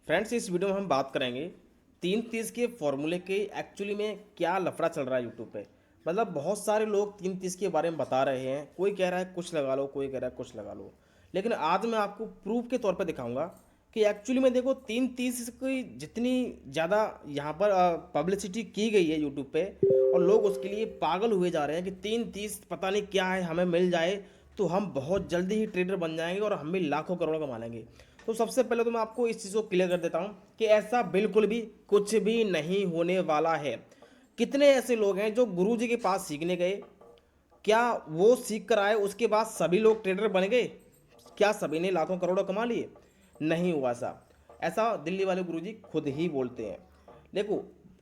Friends, इस video में हम बात करेंगे 3-30 के फॉर्मूले के एक्चुअली में क्या लफड़ा चल रहा है यूट्यूब पे। मतलब बहुत सारे लोग 3-30 के बारे में बता रहे हैं, कोई कह रहा है कुछ लगा लो, कोई कह रहा है कुछ लगा लो। लेकिन आज मैं आपको प्रूफ के तौर पे दिखाऊंगा कि एक्चुअली में देखो 3-30 की जितनी ज़्यादा यहाँ पर पब्लिसिटी की गई है यूट्यूब पे, और लोग उसके लिए पागल हुए जा रहे हैं कि 3-30 पता नहीं क्या है, हमें मिल जाए तो हम बहुत जल्दी ही ट्रेडर बन जाएंगे और हम भी लाखों करोड़ों कमा लेंगे। तो सबसे पहले तो मैं आपको इस चीज़ को क्लियर कर देता हूँ कि ऐसा बिल्कुल भी कुछ भी नहीं होने वाला है। कितने ऐसे लोग हैं जो गुरुजी के पास सीखने गए, क्या वो सीख कर आए उसके बाद सभी लोग ट्रेडर बन गए? क्या सभी ने लाखों करोड़ों कमा लिए? नहीं हुआ ऐसा। ऐसा दिल्ली वाले गुरुजी खुद ही बोलते हैं। देखो,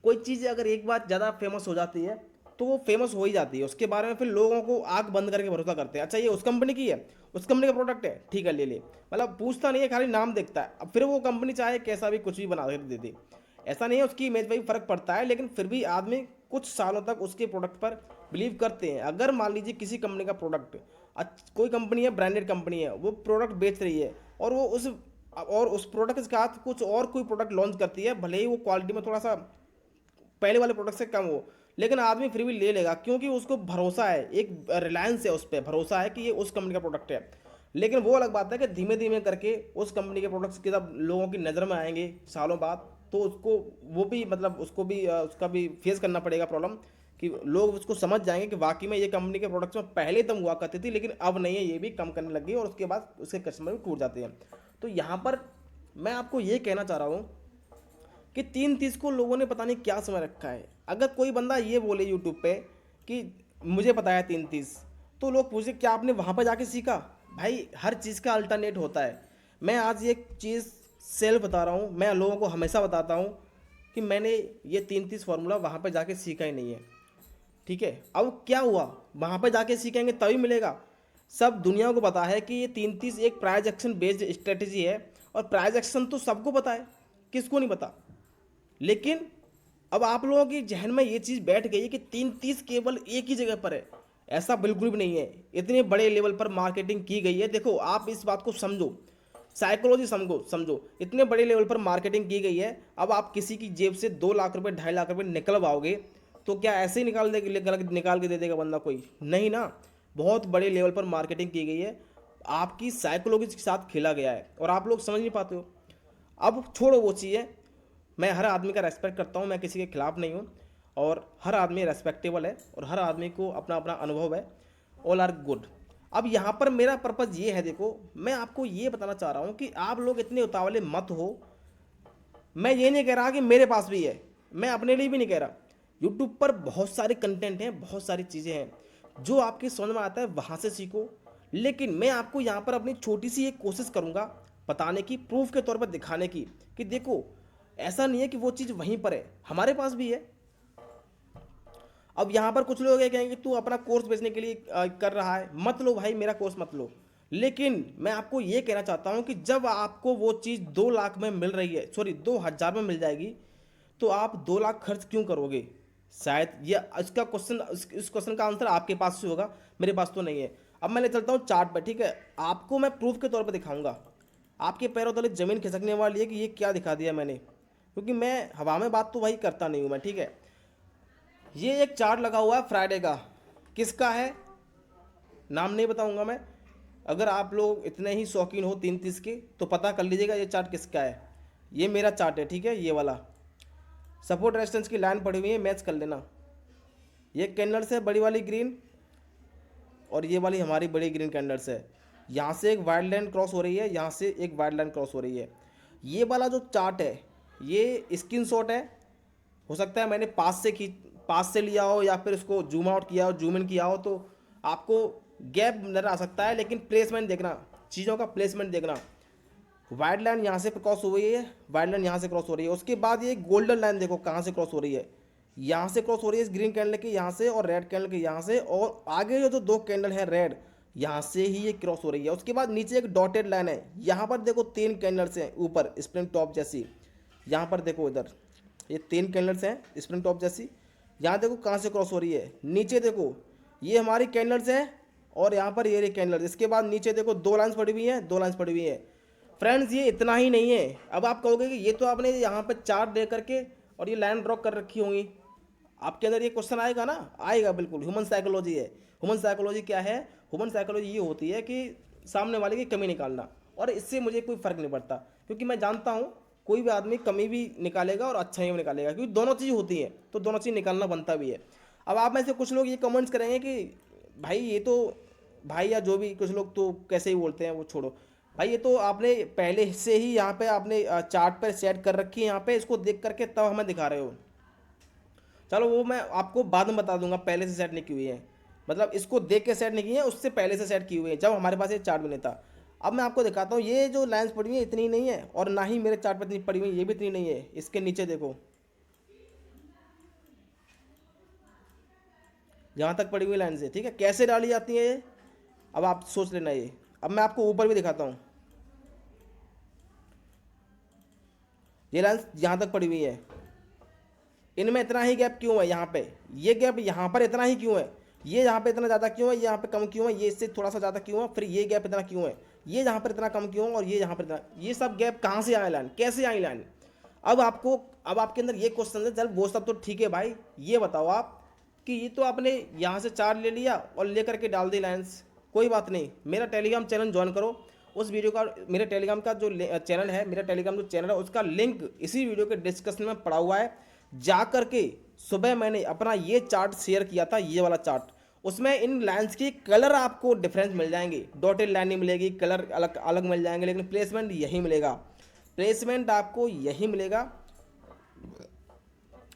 कोई चीज़ अगर एक बार ज़्यादा फेमस हो जाती है तो वो फेमस हो ही जाती है, उसके बारे में फिर लोगों को आंख बंद करके भरोसा करते हैं। अच्छा, ये उस कंपनी की है, उस कंपनी का प्रोडक्ट है, ठीक है ले ले। मतलब पूछता नहीं है, खाली नाम देखता है। अब फिर वो कंपनी चाहे कैसा भी कुछ भी बना के दे दे, ऐसा नहीं है उसकी इमेज पर भी फर्क पड़ता है, लेकिन फिर भी आदमी कुछ सालों तक उसके प्रोडक्ट पर बिलीव करते हैं। अगर मान लीजिए किसी कंपनी का प्रोडक्ट, कोई कंपनी है, ब्रांडेड कंपनी है, वो प्रोडक्ट बेच रही है और वो उस प्रोडक्ट के साथ कुछ और कोई प्रोडक्ट लॉन्च करती है, भले ही वो क्वालिटी में थोड़ा सा पहले वाले प्रोडक्ट से कम हो, लेकिन आदमी फिर भी ले लेगा क्योंकि उसको भरोसा है, एक रिलायंस है, उस पर भरोसा है कि ये उस कंपनी का प्रोडक्ट है। लेकिन वो अलग बात है कि धीमे धीमे करके उस कंपनी के प्रोडक्ट्स के जब लोगों की नज़र में आएंगे सालों बाद, तो उसको वो भी मतलब उसको भी उसका भी फेस करना पड़ेगा प्रॉब्लम, कि लोग उसको समझ जाएंगे कि वाकई में ये कंपनी के प्रोडक्ट्स में पहले दम हुआ करती थी, लेकिन अब नहीं है, ये भी कम करने लग गई और उसके बाद उसके कस्टमर भी टूट जाते हैं। तो यहाँ पर मैं आपको ये कहना चाह रहा हूँ कि 3-30 को लोगों ने पता नहीं क्या समझ रखा है। अगर कोई बंदा ये बोले यूट्यूब पे कि मुझे पता है 3-30, तो लोग पूछे क्या आपने वहाँ पर जाके सीखा? भाई, हर चीज़ का अल्टरनेट होता है। मैं आज ये चीज़ सेल्फ बता रहा हूँ, मैं लोगों को हमेशा बताता हूँ कि मैंने ये 3-30 फार्मूला वहाँ पर जाके सीखा ही नहीं है। ठीक है, अब क्या हुआ, वहाँ पर जाके सीखेंगे तभी मिलेगा। सब दुनिया को पता है कि ये 3-30 एक प्राइज एक्शन बेस्ड स्ट्रेटेजी है, और प्राइज एक्शन तो सबको पता है, किसको नहीं पता। लेकिन अब आप लोगों की जहन में ये चीज़ बैठ गई है कि 3-30 केवल एक ही जगह पर है। ऐसा बिल्कुल भी नहीं है। इतने बड़े लेवल पर मार्केटिंग की गई है। देखो, आप इस बात को समझो, साइकोलॉजी समझो समझो। इतने बड़े लेवल पर मार्केटिंग की गई है, अब आप किसी की जेब से 2 लाख रुपए 2.5 लाख रुपए निकलवाओगे तो क्या ऐसे ही निकाल के दे देगा बंदा? कोई नहीं ना। बहुत बड़े लेवल पर मार्केटिंग की गई है, आपकी साइकोलॉजी के साथ खेला गया है और आप लोग समझ नहीं पाते हो। अब छोड़ो वो चीज़ें, मैं हर आदमी का रेस्पेक्ट करता हूँ, मैं किसी के खिलाफ नहीं हूँ, और हर आदमी रेस्पेक्टेबल है और हर आदमी को अपना अपना अनुभव है। All are good. अब यहाँ पर मेरा पर्पज़ ये है, देखो मैं आपको ये बताना चाह रहा हूँ कि आप लोग इतने उतावले मत हो। मैं ये नहीं कह रहा कि मेरे पास भी है, मैं अपने लिए भी नहीं कह रहा। यूट्यूब पर बहुत सारे कंटेंट हैं, बहुत सारी चीज़ें हैं, जो आपके समझ में आता है वहाँ से सीखो। लेकिन मैं आपको यहाँ पर अपनी छोटी सी एक कोशिश करूँगा बताने की, प्रूफ के तौर पर दिखाने की, कि देखो ऐसा नहीं है कि वो चीज़ वहीं पर है, हमारे पास भी है। अब यहाँ पर कुछ लोग ये कहेंगे तू अपना कोर्स बेचने के लिए कर रहा है, मत लो भाई, मेरा कोर्स मत लो। लेकिन मैं आपको ये कहना चाहता हूँ कि जब आपको वो चीज़ 2 लाख में मिल रही है, सॉरी 2,000 में मिल जाएगी, तो आप 2 लाख खर्च क्यों करोगे? शायद ये इसका क्वेश्चन, इस क्वेश्चन का आंसर आपके पास से होगा, मेरे पास तो नहीं है। अब मैं ले चलता हूँ चार्ट पर, ठीक है, आपको मैं प्रूफ के तौर पर दिखाऊंगा। आपके पैरों तले ज़मीन खिसकने वाली है कि ये क्या दिखा दिया मैंने, क्योंकि मैं हवा में बात तो भाई करता नहीं हूँ मैं, ठीक है। ये एक चार्ट लगा हुआ है फ्राइडे का, किसका है नाम नहीं बताऊंगा मैं। अगर आप लोग इतने ही शौकीन हो 3-30 के तो पता कर लीजिएगा ये चार्ट किसका है। ये मेरा चार्ट है, ठीक है, ये वाला। सपोर्ट रेजिस्टेंस की लाइन पड़ी हुई है, मैच कर लेना। ये कैंडल्स है बड़ी वाली ग्रीन, और ये वाली हमारी बड़ी ग्रीन कैंडल्स है। यहाँ से एक वाइड लाइन क्रॉस हो रही है, यहाँ से एक वाइड लाइन क्रॉस हो रही है। ये वाला जो चार्ट है ये स्क्रीनशॉट है, हो सकता है मैंने पास से लिया हो या फिर इसको जूम आउट किया हो, जूम इन किया हो, तो आपको गैप नजर आ सकता है। लेकिन प्लेसमेंट देखना, चीज़ों का प्लेसमेंट देखना। वाइड लाइन यहाँ से क्रॉस हो रही है, वाइड लाइन यहाँ से क्रॉस हो रही है, उसके बाद ये गोल्डन लाइन देखो कहाँ से क्रॉस हो रही है, यहाँ से क्रॉस हो रही है, इस ग्रीन कैंडल के यहाँ से और रेड कैंडल के यहाँ से, और आगे जो 2 कैंडल है रेड, यहाँ से ही ये क्रॉस हो रही है। उसके बाद नीचे एक डॉटेड लाइन है, यहाँ पर देखो 3 कैंडल्स हैं ऊपर स्प्रिंग टॉप जैसी, यहाँ पर देखो इधर ये 3 कैंडल्स हैं स्प्रिंग टॉप जैसी। यहाँ देखो कहाँ से क्रॉस हो रही है, नीचे देखो ये हमारी कैंडल्स हैं और यहाँ पर ये कैंडल्स। इसके बाद नीचे देखो 2 लाइन्स पड़ी हुई हैं, 2 लाइन्स पड़ी हुई हैं। फ्रेंड्स ये इतना ही नहीं है। अब आप कहोगे कि ये तो आपने यहाँ पे चार्ट दे करके और ये लाइन ड्रॉ कर रखी होंगी, आपके अंदर ये क्वेश्चन आएगा ना, आएगा बिल्कुल। ह्यूमन साइकोलॉजी है। ह्यूमन साइकोलॉजी क्या है? ह्यूमन साइकोलॉजी ये होती है कि सामने वाले की कमी निकालना, और इससे मुझे कोई फ़र्क नहीं पड़ता, क्योंकि मैं जानता हूँ कोई भी आदमी कमी भी निकालेगा और अच्छा ही निकालेगा, क्योंकि दोनों चीज़ होती हैं, तो दोनों चीज़ निकालना बनता भी है। अब आप में से कुछ लोग ये कमेंट्स करेंगे कि भाई ये तो, भाई या जो भी कुछ लोग तो कैसे ही बोलते हैं, वो छोड़ो भाई, ये तो आपने पहले से ही यहाँ पे आपने चार्ट पर सेट कर रखी है, यहाँ पे इसको देख करके तब हमें दिखा रहे हो। चलो वो मैं आपको बाद में बता दूंगा, पहले से सेट नहीं की हुई है, मतलब इसको देख के सेट नहीं की है, उससे पहले से सेट की हुई है, जब हमारे पास ये चार्ट भी नहीं था। अब मैं आपको दिखाता हूँ, ये जो लाइन्स पड़ी हुई है इतनी नहीं है, और ना ही मेरे चार्ट पर इतनी पड़ी हुई है, ये भी इतनी नहीं है। इसके नीचे देखो, जहाँ तक पड़ी हुई लाइन्स है, ठीक है, कैसे डाली जाती है ये, अब आप सोच लेना ये। अब मैं आपको ऊपर भी दिखाता हूँ, ये लाइन्स यहाँ तक पड़ी हुई है, इनमें इतना ही गैप क्यों है? यहाँ पे ये गैप यहाँ पर इतना ही क्यों है? ये यहाँ पे इतना ज़्यादा क्यों है? ये यहाँ पे कम क्यों है? ये इससे थोड़ा सा ज़्यादा क्यों है? फिर ये गैप इतना क्यों है? ये यहाँ पर इतना कम क्यों है? और ये यहाँ पर इतना, ये सब गैप कहाँ से आए लाइन, कैसे आई लाइन? अब आपको, अब आपके अंदर ये क्वेश्चन है, चल वो सब तो ठीक है भाई, ये बताओ आप कि ये तो आपने यहाँ से चार्ट ले लिया और ले करके डाल दी लाइन्स, कोई बात नहीं, मेरा टेलीग्राम चैनल ज्वाइन करो। उस वीडियो का, मेरे टेलीग्राम का जो चैनल है, मेरा टेलीग्राम जो चैनल है, उसका लिंक इसी वीडियो के डिस्क्रिप्शन में पड़ा हुआ है। जा करके सुबह मैंने अपना ये चार्ट शेयर किया था, ये वाला चार्ट, उसमें इन लाइन्स की कलर आपको डिफरेंस मिल जाएंगे, डॉटेड लाइन नहीं मिलेगी, कलर अलग अलग मिल जाएंगे, लेकिन प्लेसमेंट यही मिलेगा, प्लेसमेंट आपको यही मिलेगा।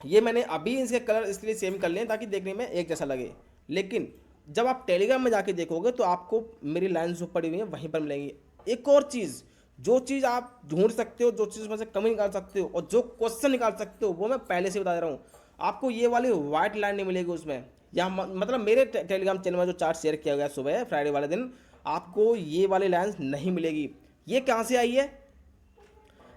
ये मैंने अभी इसके कलर इसलिए सेम कर लिए ताकि देखने में एक जैसा लगे, लेकिन जब आप टेलीग्राम में जाके देखोगे तो आपको मेरी लाइन जो पड़ी हुई है वहीं पर मिलेंगी। एक और चीज़, जो चीज़ आप ढूंढ सकते हो, जो चीज़ में से कमी निकाल सकते हो और जो क्वेश्चन निकाल सकते हो, वो मैं पहले से बता दे रहा हूँ। आपको ये वाली वाइट लाइन नहीं मिलेगी उसमें, या मतलब मेरे टेलीग्राम चैनल में जो चार्ट शेयर किया गया सुबह फ्राइडे वाले दिन, आपको ये वाली लाइन नहीं मिलेगी। ये कहाँ से आई है?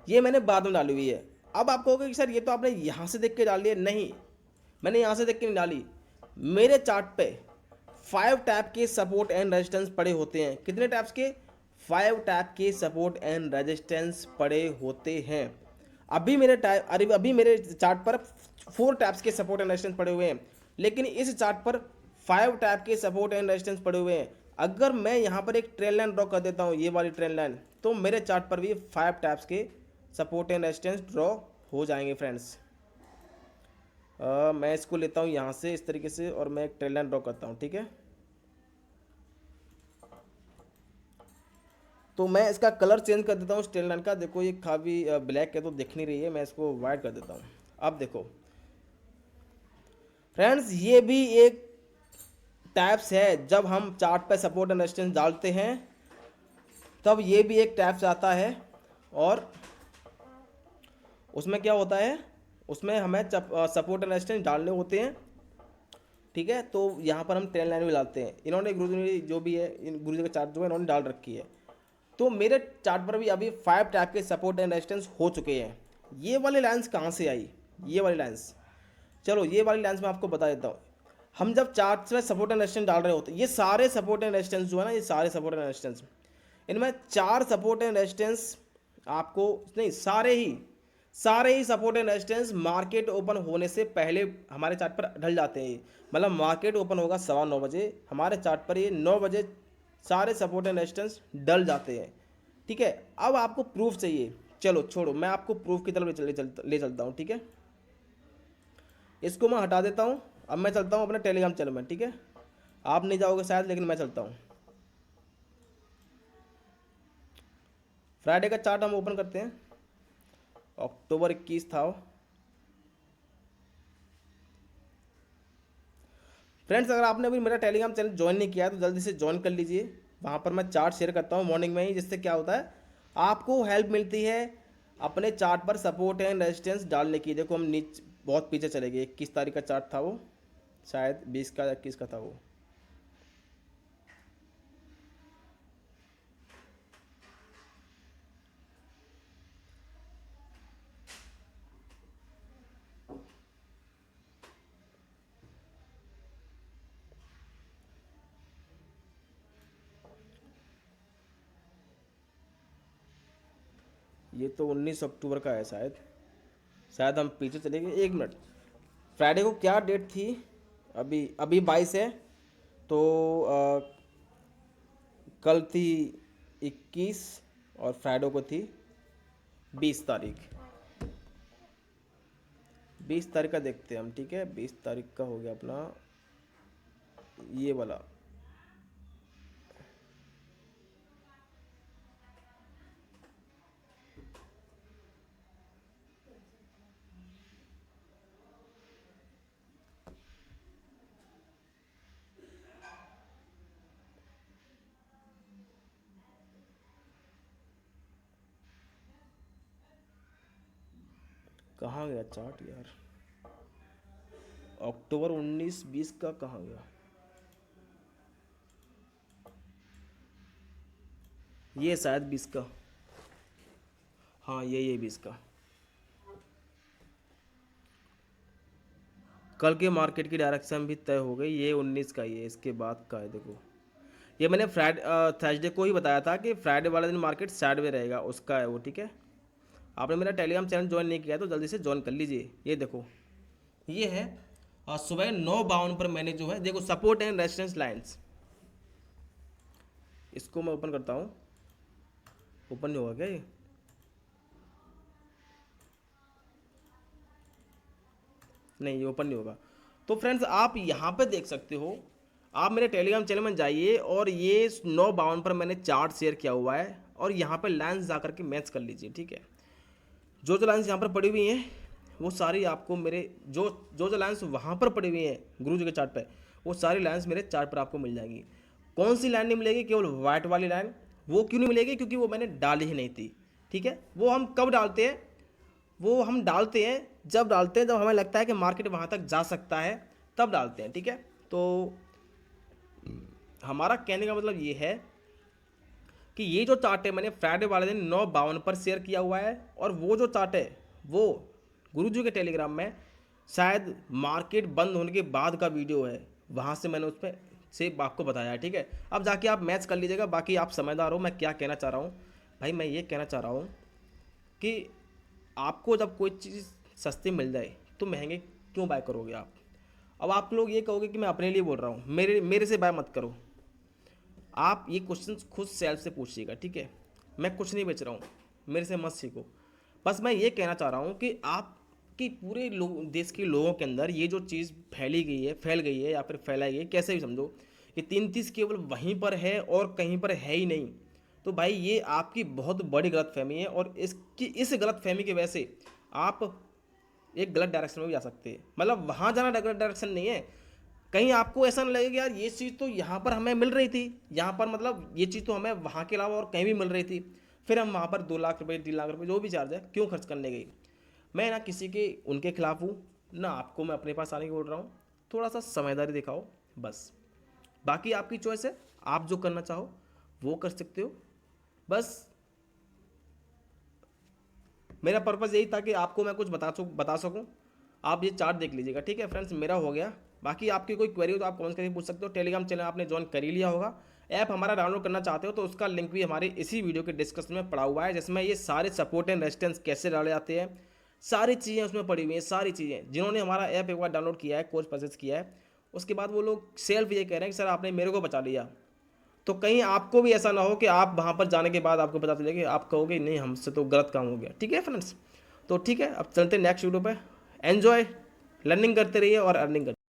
ये मैंने बाद में डाली हुई है। अब आप कहोगे कि सर ये तो आपने यहाँ से देख के डाली है, नहीं, मैंने यहाँ से देख के नहीं डाली। मेरे चार्ट पे 5 टैप के सपोर्ट एंड रेजिस्टेंस पड़े होते हैं। कितने टैप्स के? 5 टैप के सपोर्ट एंड रेजिस्टेंस पड़े होते हैं। अभी मेरे चार्ट पर 4 टैप्स के सपोर्ट एंड रेजिस्टेंस पड़े हुए हैं, लेकिन इस चार्ट पर 5 टैप के सपोर्ट एंड रेजिस्टेंस पड़े हुए हैं। अगर मैं यहाँ पर एक ट्रेन लाइन ड्रॉ कर देता हूँ, ये वाली ट्रेन लाइन, तो मेरे चार्ट पर भी 5 टैप्स के सपोर्ट एंड रेजिस्टेंस ड्रॉ हो जाएंगे फ्रेंड्स। मैं इसको लेता हूँ यहाँ से इस तरीके से, और मैं एक ट्रेन लाइन ड्रॉ करता हूँ, ठीक है। तो मैं इसका कलर चेंज कर देता हूँ इस ट्रेन लाइन का। देखो ये काफ़ी ब्लैक है तो दिख नहीं रही है, मैं इसको वाइट कर देता हूँ। अब देखो फ्रेंड्स, ये भी एक टैप्स है, जब हम चार्ट पे सपोर्ट एंड रेजिस्टेंस डालते हैं तब ये भी एक टैप्स आता है, और उसमें क्या होता है, उसमें हमें सपोर्ट एंड रेजिस्टेंस डालने होते हैं, ठीक है। तो यहाँ पर हम ट्रेन लाइन भी डालते हैं, इन्होंने गुरु जी जो भी है, इन गुरु जी का चार्ट जो है इन्होंने डाल रखी है। तो मेरे चार्ट पर भी अभी 5 टाइप के सपोर्ट एंड रेजिस्टेंस हो चुके हैं। ये वाली लाइन्स कहाँ से आई? ये वाली लाइन्स, चलो ये वाली लाइन्स मैं आपको बता देता हूँ। हम जब चार्ट में सपोर्ट एंड रेजिस्टेंस डाल रहे होते हैं, ये सारे सपोर्ट एंड रेजिस्टेंस जो है ना, ये सारे सपोर्ट एंड रेजिस्टेंस, इनमें 4 सपोर्ट एंड रेजिस्टेंस आपको नहीं, सारे ही support and resistance market open होने से पहले हमारे चार्ट पर ढल जाते हैं। मतलब मार्केट ओपन होगा 9:15 बजे, हमारे चार्ट पर ये 9 बजे सारे सपोर्ट एंड रेजिस्टेंस डल जाते हैं, ठीक है। अब आपको प्रूफ चाहिए, चलो छोड़ो, मैं आपको प्रूफ की तरफ ले चलता हूँ, ठीक है। इसको मैं हटा देता हूँ। अब मैं चलता हूँ अपने टेलीग्राम चैनल में, ठीक है। आप नहीं जाओगे शायद, लेकिन मैं चलता हूँ। फ्राइडे का चार्ट हम ओपन करते हैं, अक्टूबर 21 था वो। फ्रेंड्स, अगर आपने अभी मेरा टेलीग्राम चैनल ज्वाइन नहीं किया है तो जल्दी से ज्वाइन कर लीजिए। वहाँ पर मैं चार्ट शेयर करता हूँ मॉर्निंग में ही, जिससे क्या होता है, आपको हेल्प मिलती है अपने चार्ट पर सपोर्ट एंड रेजिस्टेंस डालने की। देखो हम नीचे बहुत पीछे चले गए, 21 तारीख का चार्ट था वो, शायद 20 का 21 का था वो। ये तो 19 अक्टूबर का है शायद। शायद हम पीछे चले गए, 1 मिनट। फ्राइडे को क्या डेट थी? अभी अभी 22 है, तो कल थी 21 और फ्राइडे को थी 20 तारीख। 20 तारीख का देखते हैं हम, ठीक है। 20 तारीख का हो गया अपना ये वाला। कहाँ गया चार्ट यार? अक्टूबर 19-20 का कहाँ गया? ये शायद 20 का। हाँ ये 20 का। कल के मार्केट की डायरेक्शन भी तय हो गई। ये 19 का ही है, इसके बाद का है देखो। ये मैंने थर्सडे को ही बताया था कि फ्राइडे वाले दिन मार्केट साइड में रहेगा, उसका है वो, ठीक है। आपने मेरा टेलीग्राम चैनल ज्वाइन नहीं किया तो जल्दी से ज्वाइन कर लीजिए। ये देखो, ये है सुबह 9:52 पर मैंने जो है देखो सपोर्ट एंड रेजिस्टेंस लाइंस। इसको मैं ओपन करता हूँ। ओपन नहीं होगा क्या ये? नहीं, ये ओपन नहीं होगा। तो फ्रेंड्स आप यहाँ पे देख सकते हो, आप मेरे टेलीग्राम चैनल में जाइए और ये 9:52 पर मैंने चार्ट शेयर किया हुआ है और यहाँ पे लाइन्स जा करके मैच कर लीजिए, ठीक है। जो जो लाइन्स यहाँ पर पड़ी हुई हैं वो सारी आपको मेरे जो लाइन्स वहाँ पर पड़ी हुई हैं गुरु जी के चार्ट पे, वो सारी लाइन्स मेरे चार्ट पर आपको मिल जाएंगी। कौन सी लाइन नहीं मिलेगी? केवल वाइट वाली लाइन। वो क्यों नहीं मिलेगी? क्योंकि वो मैंने डाली ही नहीं थी, ठीक है। वो हम कब डालते हैं? वो हम डालते हैं जब हमें लगता है कि मार्केट वहाँ तक जा सकता है, तब डालते हैं, ठीक है। तो हमारा कहने का मतलब ये है कि ये जो चार्ट है मैंने फ्राइडे वाले दिन 9:52 पर शेयर किया हुआ है, और वो जो चार्ट है वो गुरुजी के टेलीग्राम में शायद मार्केट बंद होने के बाद का वीडियो है, वहाँ से मैंने उस पर से आपको बताया है, ठीक है। अब जाके आप मैच कर लीजिएगा। बाकी आप समझदार हो मैं क्या कहना चाह रहा हूँ भाई। मैं ये कहना चाह रहा हूँ कि आपको जब कोई चीज़ सस्ती मिल जाए तो महंगे क्यों बाय करोगे आप? अब आप लोग ये कहोगे कि मैं अपने लिए बोल रहा हूँ, मेरे से बाय मत करो। आप ये क्वेश्चन खुद सेल्फ से पूछिएगा, ठीक है। मैं कुछ नहीं बेच रहा हूँ, मेरे से मत सीखो। बस मैं ये कहना चाह रहा हूँ कि आप कि पूरे देश के लोगों के अंदर ये जो चीज़ फैल गई है या फिर फैलाई गई है, कैसे भी समझो, कि 33 केवल वहीं पर है और कहीं पर है ही नहीं। तो भाई ये आपकी बहुत बड़ी गलतफहमी है, और इस गलतफहमी की वजह से आप एक गलत डायरेक्शन में भी जा सकते हैं। मतलब वहाँ जाना गलत डायरेक्शन नहीं है, कहीं आपको ऐसा ना लगे कि यार ये चीज़ तो यहाँ पर हमें मिल रही थी, यहाँ पर मतलब ये चीज़ तो हमें वहाँ के अलावा और कहीं भी मिल रही थी, फिर हम वहाँ पर 2 लाख रुपए 3 लाख रुपए जो भी चार्ज है क्यों खर्च करने गई। मैं ना किसी के उनके खिलाफ हूँ ना आपको मैं अपने पास आने की बोल रहा हूँ। थोड़ा सा समझदारी दिखाओ बस। बाकी आपकी चॉइस है, आप जो करना चाहो वो कर सकते हो। बस मेरा पर्पज़ यही था कि आपको मैं कुछ बता सकूं। आप ये चार्ट देख लीजिएगा, ठीक है फ्रेंड्स। मेरा हो गया। बाकी आपकी कोई क्वेरी हो तो आप कमेंट करके पूछ सकते हो। टेलीग्राम चैनल आपने ज्वाइन कर ही लिया होगा। ऐप हमारा डाउनलोड करना चाहते हो तो उसका लिंक भी हमारे इसी वीडियो के डिस्क्रिप्शन में पड़ा हुआ है, जिसमें ये सारे सपोर्ट एंड रेजिस्टेंस कैसे डाले जाते हैं सारी चीज़ें उसमें पड़ी हुई हैं। सारी चीज़ें जिन्होंने हमारा ऐप एक बार डाउनलोड किया है, कोर्स परचेज किया है, उसके बाद वो लोग सेल्फ ये कह रहे हैं कि सर आपने मेरे को बचा लिया। तो कहीं आपको भी ऐसा ना हो कि आप वहाँ पर जाने के बाद आपको पता चले कि आप कहोगे नहीं हमसे तो गलत काम हो गया, ठीक है फ्रेंड्स। तो ठीक है, अब चलते नेक्स्ट वीडियो पे। एन्जॉय, लर्निंग करते रहिए और अर्निंग करते